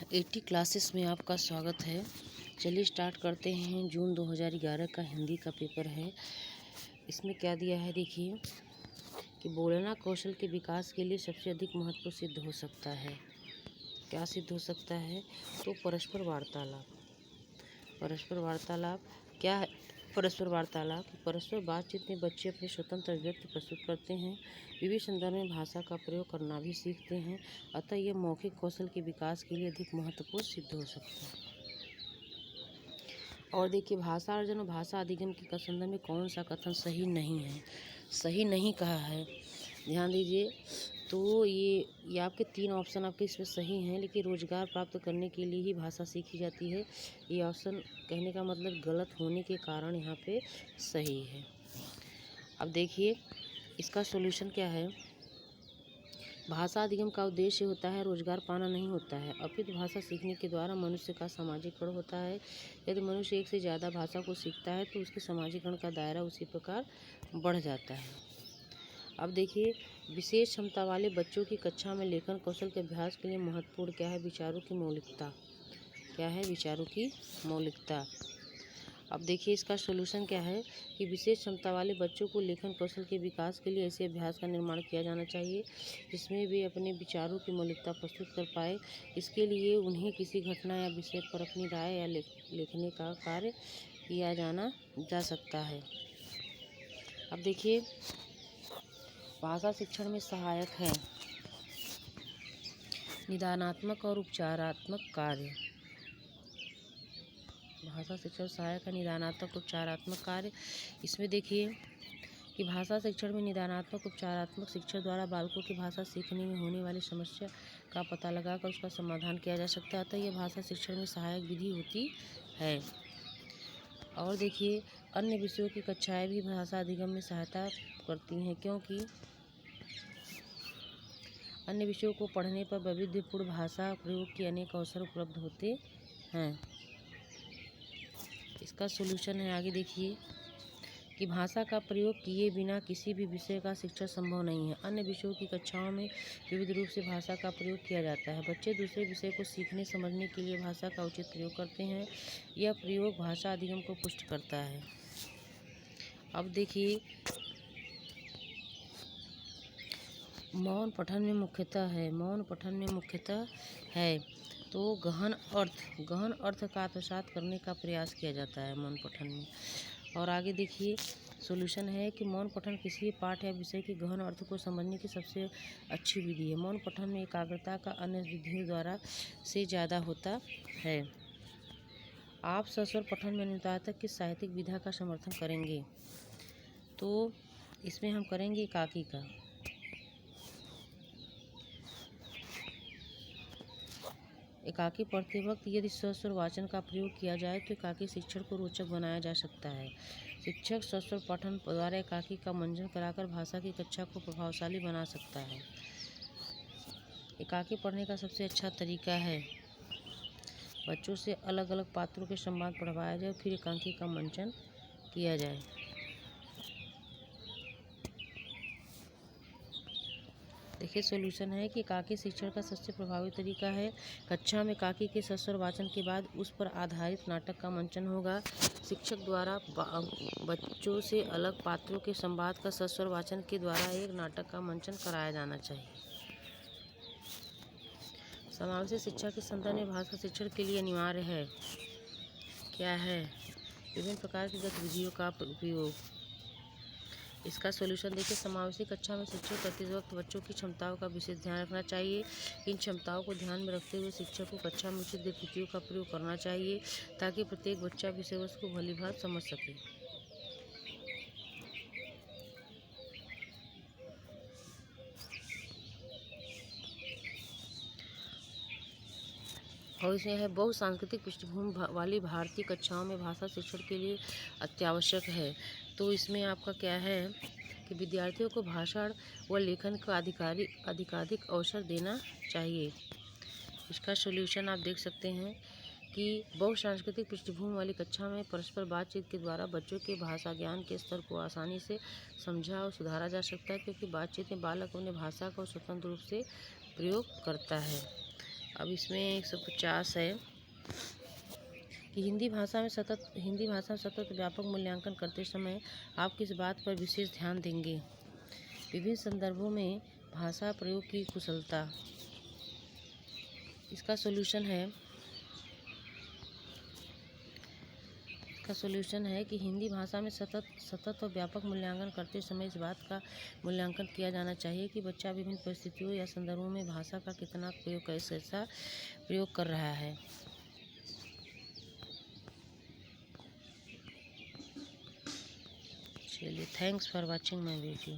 80 classes में आपका स्वागत है। चलिए स्टार्ट करते हैं। जून 2011 का हिंदी का पेपर है। इसमें क्या दिया है देखिए कि बोलना कौशल के विकास के लिए सबसे अधिक महत्व सिद्ध हो सकता है। क्या सिद्ध हो सकता है? तो परस्पर वार्तालाप। परस्पर वार्तालाप क्या है? परस्पर वार्तालाप परस्पर बातचीत में बच्चे अपने स्वतंत्र अभिव्यक्ति प्रस्तुत करते हैं, विविध संदर्भ में भाषा का प्रयोग करना भी सीखते हैं। अतः यह मौखिक कौशल के विकास के लिए अधिक महत्वपूर्ण सिद्ध हो सकता है। और देखिए, भाषा अर्जन और भाषा अधिगम के संदर्भ में कौन सा कथन सही नहीं है? सही नहीं कहा है, ध्यान दीजिए। तो ये आपके 3 ऑप्शन आपके इसमें सही हैं, लेकिन रोजगार प्राप्त करने के लिए ही भाषा सीखी जाती है। ये ऑप्शन कहने का मतलब गलत होने के कारण यहाँ पे सही है। अब देखिए इसका सॉल्यूशन क्या है। भाषा अधिगम का उद्देश्य होता है रोजगार पाना नहीं होता है, अपितु भाषा सीखने के द्वारा मनुष्य का सामाजिकरण होता है। यदि मनुष्य एक से ज़्यादा भाषा को सीखता है तो उसके सामाजिकरण का दायरा उसी प्रकार बढ़ जाता है। अब देखिए, विशेष क्षमता वाले बच्चों की कक्षा में लेखन कौशल के अभ्यास के लिए महत्वपूर्ण क्या है? विचारों की मौलिकता। क्या है? विचारों की मौलिकता। अब देखिए इसका सॉल्यूशन क्या है कि विशेष क्षमता वाले बच्चों को लेखन कौशल के विकास के लिए ऐसे अभ्यास का निर्माण किया जाना चाहिए जिसमें वे अपने विचारों की मौलिकता प्रस्तुत कर पाए। इसके लिए उन्हें किसी घटना या विषय पर अपनी राय या लिखने का कार्य किया जाना जा सकता है। अब देखिए, भाषा शिक्षण में सहायक है निदानात्मक और उपचारात्मक कार्य। भाषा शिक्षण सहायक है निदानात्मक उपचारात्मक कार्य। इसमें देखिए कि भाषा शिक्षण में निदानात्मक उपचारात्मक शिक्षण द्वारा बालकों की भाषा सीखने में होने वाली समस्या का पता लगाकर उसका समाधान किया जा सकता है। अतः यह भाषा शिक्षण में सहायक विधि होती है। और देखिए, अन्य विषयों की कक्षाएं भी भाषा अधिगम में सहायता करती हैं, क्योंकि अन्य विषयों को पढ़ने पर वैविध्यपूर्ण भाषा प्रयोग के अनेक अवसर उपलब्ध होते हैं। इसका सॉल्यूशन है, आगे देखिए कि भाषा का प्रयोग किए बिना किसी भी विषय का शिक्षण संभव नहीं है। अन्य विषयों की कक्षाओं में विविध रूप से भाषा का प्रयोग किया जाता है। बच्चे दूसरे विषय को सीखने समझने के लिए भाषा का उचित प्रयोग करते हैं। यह प्रयोग भाषा अधिगम को पुष्ट करता है। अब देखिए, मौन पठन में मुख्यतः है तो गहन अर्थ का आत्मसात करने का प्रयास किया जाता है मौन पठन में। और आगे देखिए, सॉल्यूशन है कि मौन पठन किसी पाठ या विषय के गहन अर्थ को समझने की सबसे अच्छी विधि है। मौन पठन में एकाग्रता का अन्य विधियों द्वारा से ज़्यादा होता है। आप सस्वर पठन में अनुतातक किस साहित्यिक विधा का समर्थन करेंगे? तो इसमें हम करेंगे एकाकी का। एकाकी पढ़ते वक्त यदि सस्वर वाचन का प्रयोग किया जाए तो एकाकी शिक्षण को रोचक बनाया जा सकता है। शिक्षक सस्वर पठन द्वारा एकाकी का मंजन कराकर भाषा की कक्षा को प्रभावशाली बना सकता है। एकाकी पढ़ने का सबसे अच्छा तरीका है बच्चों से अलग अलग पात्रों के संवाद पढ़वाया जाए, फिर एकाकी का मंचन किया जाए। देखिए, सॉल्यूशन है कि एकाकी शिक्षण का सबसे प्रभावी तरीका है कक्षा में एकाकी के सस्वर वाचन के बाद उस पर आधारित नाटक का मंचन होगा। शिक्षक द्वारा बच्चों से अलग पात्रों के संवाद का सस्वर वाचन के द्वारा एक नाटक का मंचन कराया जाना चाहिए। समावेशी शिक्षा के संदर्भ में भाषा शिक्षण के लिए अनिवार्य है क्या है? विभिन्न प्रकार की गतिविधियों का उपयोग। इसका सॉल्यूशन देखिए, समावेशी कक्षा में शिक्षक करते वक्त बच्चों की क्षमताओं का विशेष ध्यान रखना चाहिए। इन क्षमताओं को ध्यान में रखते हुए शिक्षक को कक्षा में उचित गतिविधियों का प्रयोग करना चाहिए ताकि प्रत्येक बच्चा विषय वस्तु को भलीभांति समझ सके। और इसमें है बहुसांस्कृतिक पृष्ठभूमि वाली भारतीय कक्षाओं में भाषा शिक्षण के लिए अत्यावश्यक है। तो इसमें आपका क्या है कि विद्यार्थियों को भाषण व लेखन का अधिकाधिक अवसर देना चाहिए। इसका सॉल्यूशन आप देख सकते हैं कि बहुसांस्कृतिक पृष्ठभूमि वाली कक्षा में परस्पर बातचीत के द्वारा बच्चों के भाषा ज्ञान के स्तर को आसानी से समझा और सुधारा जा सकता है, क्योंकि बातचीत में बालक अपने भाषा का स्वतंत्र रूप से प्रयोग करता है। अब इसमें 150 है कि हिंदी भाषा में सतत व्यापक मूल्यांकन करते समय आप किस बात पर विशेष ध्यान देंगे? विभिन्न संदर्भों में भाषा प्रयोग की कुशलता। इसका सॉल्यूशन है कि हिंदी भाषा में सतत और व्यापक मूल्यांकन करते समय इस बात का मूल्यांकन किया जाना चाहिए कि बच्चा विभिन्न परिस्थितियों या संदर्भों में भाषा का कितना कैसा प्रयोग कर रहा है। चलिए, thanks for watching my video.